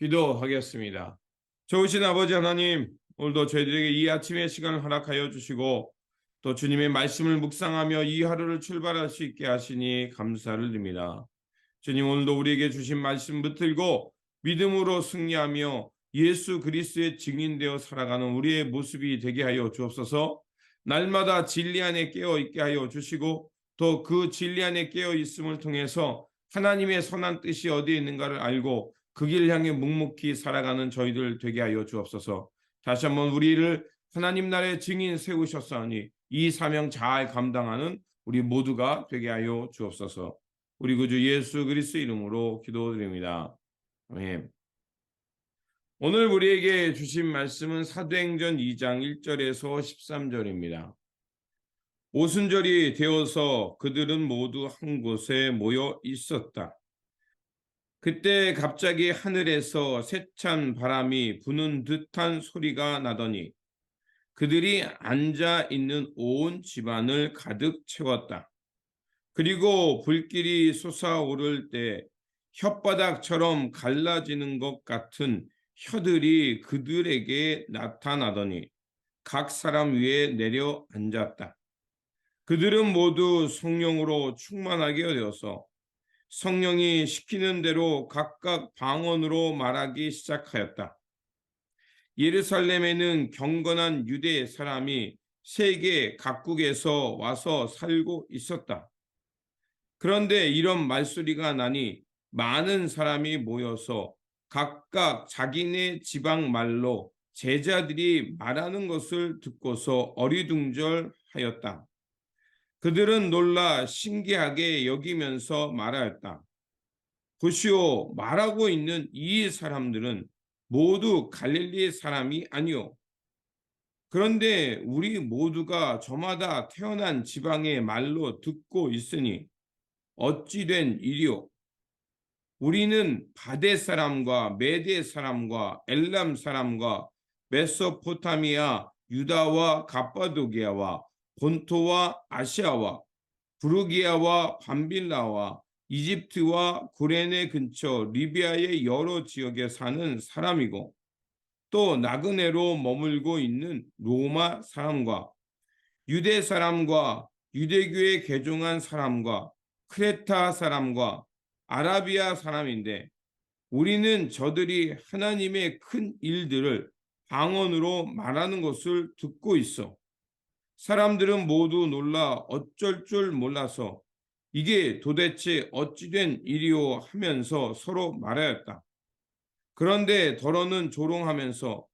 기도하겠습니다. 좋으신 아버지 하나님, 오늘도 저희들에게 이 아침의 시간을 허락하여 주시고 또 주님의 말씀을 묵상하며 이 하루를 출발할 수 있게 하시니 감사를 드립니다. 주님, 오늘도 우리에게 주신 말씀 붙들고 믿음으로 승리하며 예수 그리스도의 증인되어 살아가는 우리의 모습이 되게 하여 주옵소서. 날마다 진리 안에 깨어 있게 하여 주시고 또 그 진리 안에 깨어 있음을 통해서 하나님의 선한 뜻이 어디에 있는가를 알고 그 길 향해 묵묵히 살아가는 저희들 되게 하여 주옵소서. 다시 한번 우리를 하나님 나라의 증인 세우셨사오니 이 사명 잘 감당하는 우리 모두가 되게 하여 주옵소서. 우리 구주 예수 그리스도 이름으로 기도드립니다. 아멘. 오늘 우리에게 주신 말씀은 사도행전 2장 1절에서 13절입니다. 오순절이 되어서 그들은 모두 한 곳에 모여 있었다. 그때 갑자기 하늘에서 세찬 바람이 부는 듯한 소리가 나더니 그들이 앉아 있는 온 집안을 가득 채웠다. 그리고 불길이 솟아오를 때 혓바닥처럼 갈라지는 것 같은 혀들이 그들에게 나타나더니 각 사람 위에 내려 앉았다. 그들은 모두 성령으로 충만하게 되어서 성령이 시키는 대로 각각 방언으로 말하기 시작하였다. 예루살렘에는 경건한 유대 사람이 세계 각국에서 와서 살고 있었다. 그런데 이런 말소리가 나니 많은 사람이 모여서 각각 자기네 지방 말로 제자들이 말하는 것을 듣고서 어리둥절하였다. 그들은 놀라 신기하게 여기면서 말하였다. 보시오, 말하고 있는 이 사람들은 모두 갈릴리 사람이 아니오. 그런데 우리 모두가 저마다 태어난 지방의 말로 듣고 있으니 어찌 된 일이오? 우리는 바데 사람과 메데 사람과 엘람 사람과 메소포타미아, 유다와 갑바도기아와 본토와 아시아와 부르기아와 밤빌라와 이집트와 구레네 근처 리비아의 여러 지역에 사는 사람이고 또 나그네로 머물고 있는 로마 사람과 유대 사람과 유대교에 개종한 사람과 크레타 사람과 아라비아 사람인데 우리는 저들이 하나님의 큰 일들을 방언으로 말하는 것을 듣고 있어. 사람들은 모두 놀라 어쩔 줄 몰라서 이게 도대체 어찌된 일이오 하면서 서로 말하였다. 그런데 더러는 조롱하면서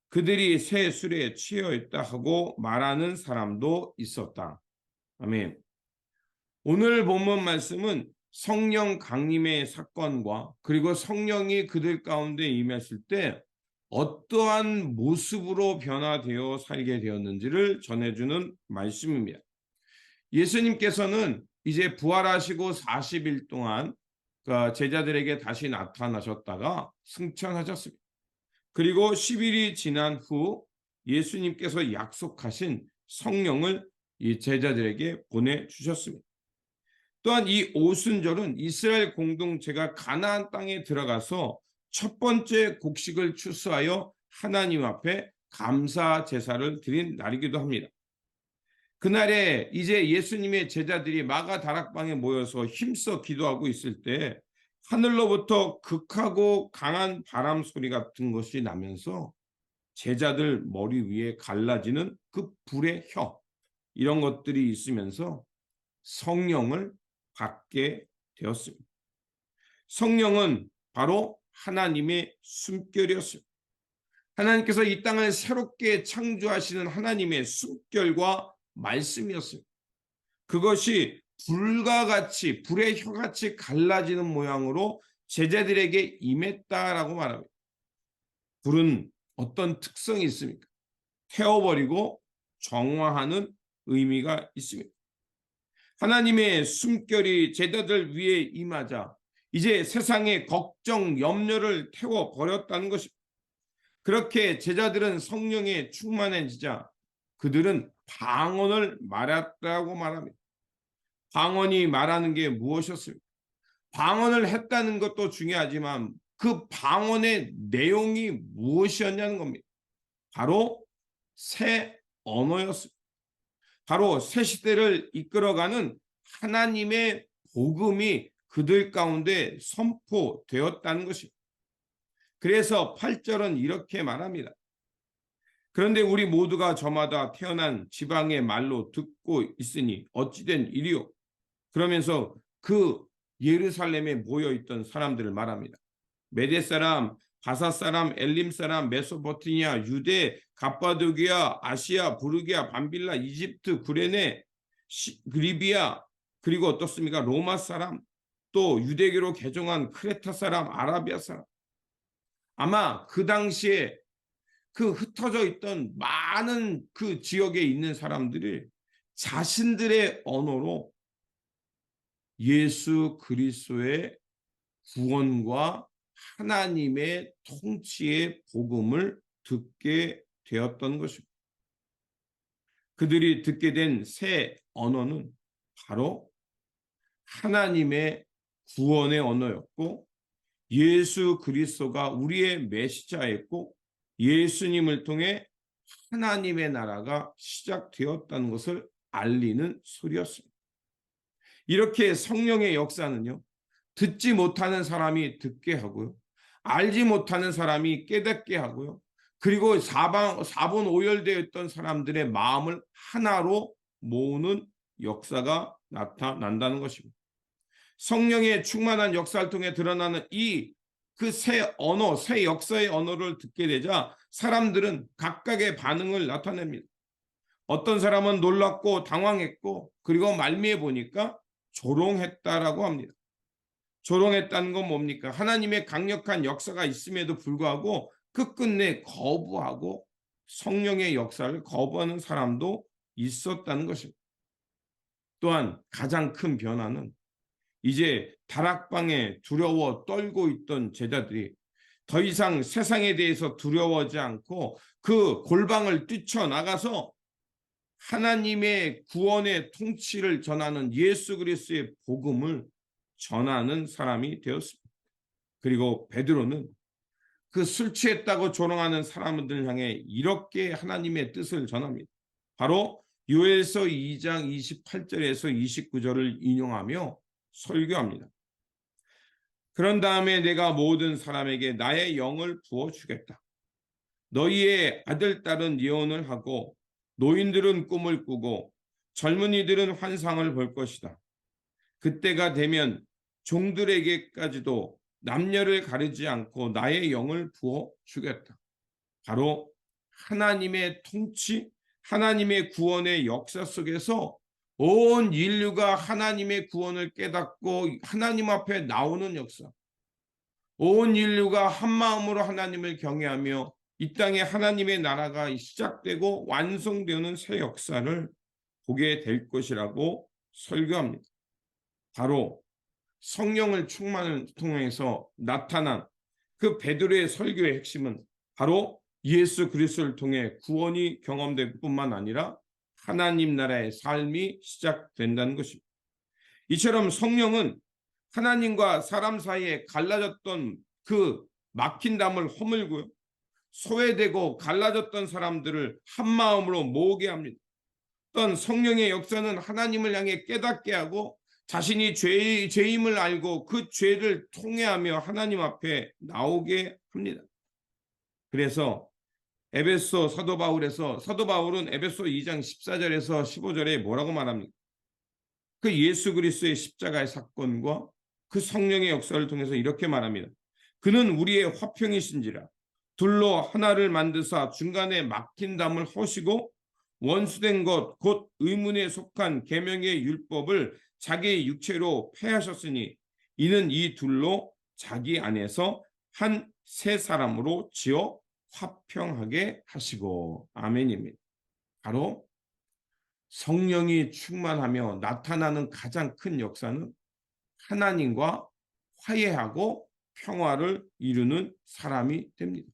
그들이 새 술에 취해 있다 하고 말하는 사람도 있었다. 아멘. 오늘 본문 말씀은 성령 강림의 사건과 그리고 성령이 그들 가운데 임했을 때 어떠한 모습으로 변화되어 살게 되었는지를 전해주는 말씀입니다. 예수님께서는 이제 부활하시고 40일 동안 제자들에게 다시 나타나셨다가 승천하셨습니다. 그리고 10일이 지난 후 예수님께서 약속하신 성령을 이 제자들에게 보내주셨습니다. 또한 이 오순절은 이스라엘 공동체가 가나안 땅에 들어가서 첫 번째 곡식을 추수하여 하나님 앞에 감사 제사를 드린 날이기도 합니다. 그날에 이제 예수님의 제자들이 마가 다락방에 모여서 힘써 기도하고 있을 때 하늘로부터 극하고 강한 바람 소리 같은 것이 나면서 제자들 머리 위에 갈라지는 그 불의 혀 이런 것들이 있으면서 성령을 받게 되었습니다. 성령은 바로 하나님의 숨결이었습니다. 하나님께서 이 땅을 새롭게 창조하시는 하나님의 숨결과 말씀이었습니다. 그것이 불과 같이 불의 혀같이 갈라지는 모양으로 제자들에게 임했다라고 말합니다. 불은 어떤 특성이 있습니까? 태워버리고 정화하는 의미가 있습니다. 하나님의 숨결이 제자들 위에 임하자 이제 세상의 걱정, 염려를 태워버렸다는 것입니다. 그렇게 제자들은 성령에 충만해지자 그들은 방언을 말했다고 말합니다. 방언이 말하는 게 무엇이었습니까? 방언을 했다는 것도 중요하지만 그 방언의 내용이 무엇이었냐는 겁니다. 바로 새 언어였습니다. 바로 새 시대를 이끌어가는 하나님의 복음이 그들 가운데 선포되었다는 것입니다. 그래서 8절은 이렇게 말합니다. 그런데 우리 모두가 저마다 태어난 지방의 말로 듣고 있으니 어찌된 일이요. 그러면서 그 예루살렘에 모여있던 사람들을 말합니다. 메대 사람, 바사 사람, 엘림 사람, 메소포타미아, 유대, 갑바도기아, 아시아, 부르기아, 밤빌라, 이집트, 구레네, 리비아, 그리고 어떻습니까? 로마 사람, 또 유대교로 개종한 크레타 사람, 아라비아 사람. 아마 그 당시에 그 흩어져 있던 많은 그 지역에 있는 사람들이 자신들의 언어로 예수 그리스도의 구원과 하나님의 통치의 복음을 듣게 되었던 것입니다. 그들이 듣게 된 새 언어는 바로 하나님의 구원의 언어였고 예수 그리스도가 우리의 메시아였고 예수님을 통해 하나님의 나라가 시작되었다는 것을 알리는 소리였습니다. 이렇게 성령의 역사는요, 듣지 못하는 사람이 듣게 하고요, 알지 못하는 사람이 깨닫게 하고요, 그리고 사분 오열되어 있던 사람들의 마음을 하나로 모으는 역사가 나타난다는 것입니다. 성령의 충만한 역사를 통해 드러나는 그 새 언어, 새 역사의 언어를 듣게 되자 사람들은 각각의 반응을 나타냅니다. 어떤 사람은 놀랐고 당황했고 그리고 말미에 보니까 조롱했다라고 합니다. 조롱했다는 건 뭡니까? 하나님의 강력한 역사가 있음에도 불구하고 끝끝내 거부하고 성령의 역사를 거부하는 사람도 있었다는 것입니다. 또한 가장 큰 변화는 이제 다락방에 두려워 떨고 있던 제자들이 더 이상 세상에 대해서 두려워하지 않고 그 골방을 뛰쳐나가서 하나님의 구원의 통치를 전하는 예수 그리스도의 복음을 전하는 사람이 되었습니다. 그리고 베드로는 그 술 취했다고 조롱하는 사람들을 향해 이렇게 하나님의 뜻을 전합니다. 바로 요엘서 2장 28절에서 29절을 인용하며 설교합니다. 그런 다음에 내가 모든 사람에게 나의 영을 부어주겠다. 너희의 아들, 딸은 예언을 하고 노인들은 꿈을 꾸고 젊은이들은 환상을 볼 것이다. 그때가 되면 종들에게까지도 남녀를 가리지 않고 나의 영을 부어주겠다. 바로 하나님의 통치, 하나님의 구원의 역사 속에서 온 인류가 하나님의 구원을 깨닫고 하나님 앞에 나오는 역사. 온 인류가 한 마음으로 하나님을 경외하며 이 땅에 하나님의 나라가 시작되고 완성되는 새 역사를 보게 될 것이라고 설교합니다. 바로 성령을 충만을 통해서 나타난 그 베드로의 설교의 핵심은 바로 예수 그리스도를 통해 구원이 경험될 뿐만 아니라 하나님 나라의 삶이 시작된다는 것입니다. 이처럼 성령은 하나님과 사람 사이에 갈라졌던 그 막힌 담을 허물고요, 소외되고 갈라졌던 사람들을 한 마음으로 모으게 합니다. 또한 성령의 역사는 하나님을 향해 깨닫게 하고 자신이 죄임을 알고 그 죄를 통회하며 하나님 앞에 나오게 합니다. 그래서 사도 바울은 에베소 2장 14절에서 15절에 뭐라고 말합니까? 그 예수 그리스도의 십자가의 사건과 그 성령의 역사를 통해서 이렇게 말합니다. 그는 우리의 화평이신지라 둘로 하나를 만드사 중간에 막힌 담을 허시고 원수된 것 곧 의문에 속한 계명의 율법을 자기의 육체로 폐하셨으니 이는 이 둘로 자기 안에서 한 새 사람으로 지어 화평하게 하시고. 아멘입니다. 바로 성령이 충만하며 나타나는 가장 큰 역사는 하나님과 화해하고 평화를 이루는 사람이 됩니다.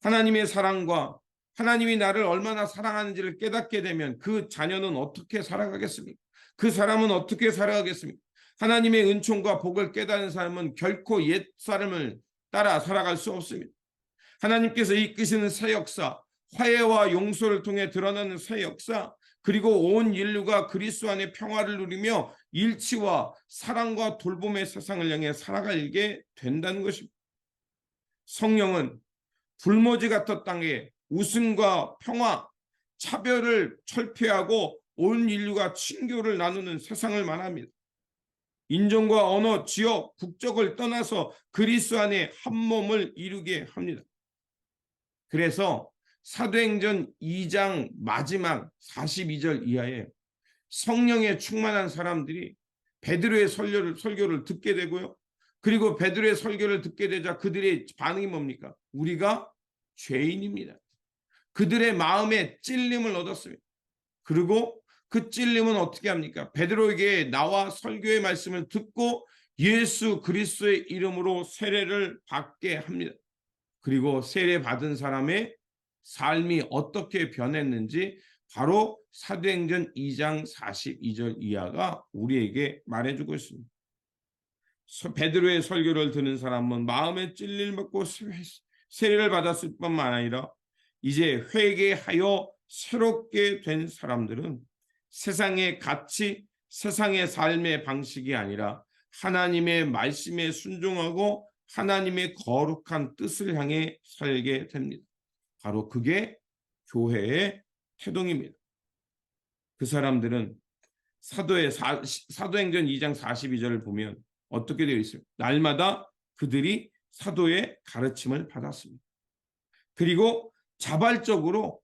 하나님의 사랑과 하나님이 나를 얼마나 사랑하는지를 깨닫게 되면 그 자녀는 어떻게 살아가겠습니까? 그 사람은 어떻게 살아가겠습니까? 하나님의 은총과 복을 깨닫는 사람은 결코 옛 사람을 따라 살아갈 수 없습니다. 하나님께서 이끄시는 새 역사, 화해와 용서를 통해 드러나는 새 역사, 그리고 온 인류가 그리스도 안에 평화를 누리며 일치와 사랑과 돌봄의 세상을 향해 살아가게 된다는 것입니다. 성령은 불모지 같은 땅에 웃음과 평화, 차별을 철폐하고 온 인류가 친교를 나누는 세상을 말합니다. 인종과 언어, 지역, 국적을 떠나서 그리스도 안에 한 몸을 이루게 합니다. 그래서 사도행전 2장 마지막 42절 이하에 성령에 충만한 사람들이 베드로의 설교를 듣게 되고요. 그리고 베드로의 설교를 듣게 되자 그들의 반응이 뭡니까? 우리가 죄인입니다. 그들의 마음에 찔림을 얻었습니다. 그리고 그 찔림은 어떻게 합니까? 베드로에게 나와 설교의 말씀을 듣고 예수 그리스도의 이름으로 세례를 받게 합니다. 그리고 세례 받은 사람의 삶이 어떻게 변했는지 바로 사도행전 2장 42절 이하가 우리에게 말해주고 있습니다. 베드로의 설교를 듣는 사람은 마음에 찔림을 받고 세례를 받았을 뿐만 아니라 이제 회개하여 새롭게 된 사람들은 세상의 가치, 세상의 삶의 방식이 아니라 하나님의 말씀에 순종하고 하나님의 거룩한 뜻을 향해 살게 됩니다. 바로 그게 교회의 태동입니다. 그 사람들은 사도행전 2장 42절을 보면 어떻게 되어 있어요? 날마다 그들이 사도의 가르침을 받았습니다. 그리고 자발적으로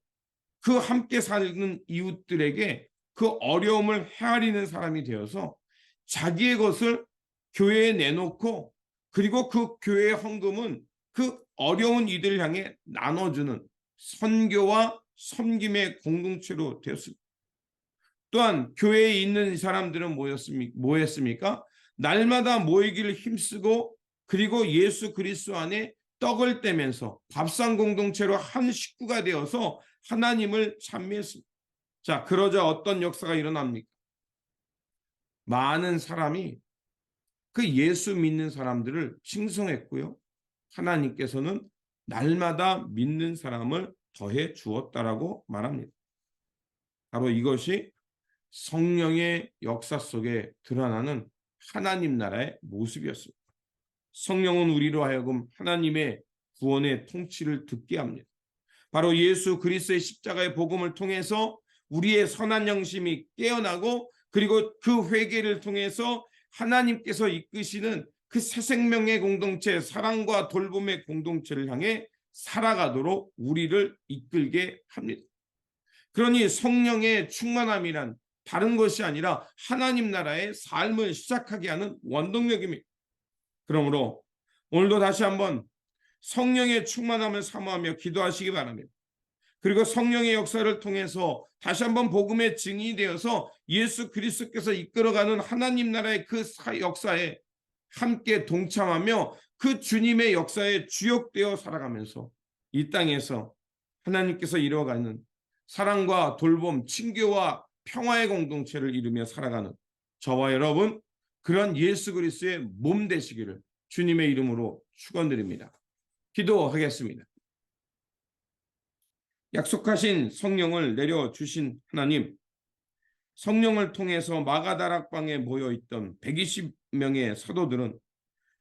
그 함께 사는 이웃들에게 그 어려움을 헤아리는 사람이 되어서 자기의 것을 교회에 내놓고 그리고 그 교회의 헌금은 그 어려운 이들을 향해 나눠주는 선교와 섬김의 공동체로 되었습니다. 또한 교회에 있는 사람들은 뭐였습니까? 날마다 모이기를 힘쓰고 그리고 예수 그리스도 안에 떡을 떼면서 밥상 공동체로 한 식구가 되어서 하나님을 찬미했습니다. 자, 그러자 어떤 역사가 일어납니까? 많은 사람이 그 예수 믿는 사람들을 칭송했고요. 하나님께서는 날마다 믿는 사람을 더해 주었다라고 말합니다. 바로 이것이 성령의 역사 속에 드러나는 하나님 나라의 모습이었습니다. 성령은 우리로 하여금 하나님의 구원의 통치를 듣게 합니다. 바로 예수 그리스도의 십자가의 복음을 통해서 우리의 선한 영심이 깨어나고 그리고 그 회개를 통해서 하나님께서 이끄시는 그 새 생명의 공동체, 사랑과 돌봄의 공동체를 향해 살아가도록 우리를 이끌게 합니다. 그러니 성령의 충만함이란 다른 것이 아니라 하나님 나라의 삶을 시작하게 하는 원동력입니다. 그러므로 오늘도 다시 한번 성령의 충만함을 사모하며 기도하시기 바랍니다. 그리고 성령의 역사를 통해서 다시 한번 복음의 증인이 되어서 예수 그리스도께서 이끌어가는 하나님 나라의 그 역사에 함께 동참하며 그 주님의 역사에 주역되어 살아가면서 이 땅에서 하나님께서 이루어가는 사랑과 돌봄, 친교와 평화의 공동체를 이루며 살아가는 저와 여러분 그런 예수 그리스도의 몸 되시기를 주님의 이름으로 축원드립니다. 기도하겠습니다. 약속하신 성령을 내려주신 하나님, 성령을 통해서 마가다락방에 모여있던 120명의 사도들은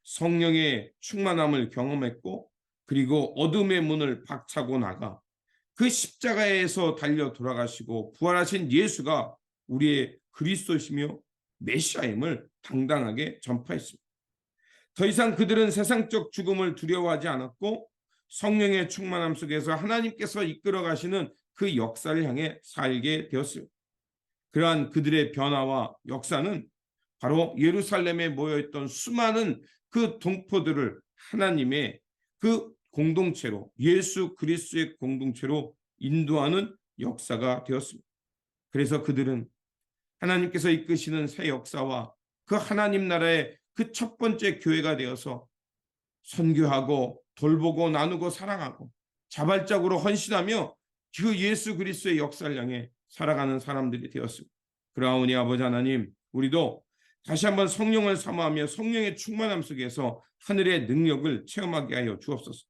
성령의 충만함을 경험했고 그리고 어둠의 문을 박차고 나가 그 십자가에서 달려 돌아가시고 부활하신 예수가 우리의 그리스도시며 메시아임을 당당하게 전파했습니다. 더 이상 그들은 세상적 죽음을 두려워하지 않았고 성령의 충만함 속에서 하나님께서 이끌어 가시는 그 역사를 향해 살게 되었습니다. 그러한 그들의 변화와 역사는 바로 예루살렘에 모여있던 수많은 그 동포들을 하나님의 그 공동체로 예수 그리스도의 공동체로 인도하는 역사가 되었습니다. 그래서 그들은 하나님께서 이끄시는 새 역사와 그 하나님 나라의 그 첫 번째 교회가 되어서 선교하고 돌보고 나누고 사랑하고 자발적으로 헌신하며 그 예수 그리스도의 역사를 향해 살아가는 사람들이 되었습니다. 그러하오니 아버지 하나님, 우리도 다시 한번 성령을 사모하며 성령의 충만함 속에서 하늘의 능력을 체험하게 하여 주옵소서.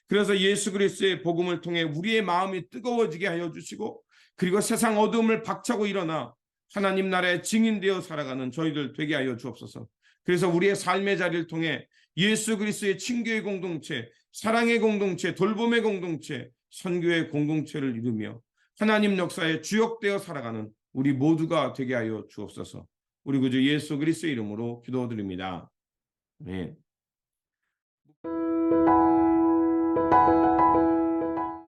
그래서 예수 그리스도의 복음을 통해 우리의 마음이 뜨거워지게 하여 주시고, 그리고 세상 어두움을 박차고 일어나 하나님 나라의 증인되어 살아가는 저희들 되게 하여 주옵소서. 그래서 우리의 삶의 자리를 통해 예수 그리스도의 친교의 공동체, 사랑의 공동체, 돌봄의 공동체, 선교의 공동체를 이루며 하나님 역사에 주역되어 살아가는 우리 모두가 되게 하여 주옵소서. 우리 구주 예수 그리스도의 이름으로 기도드립니다. 네.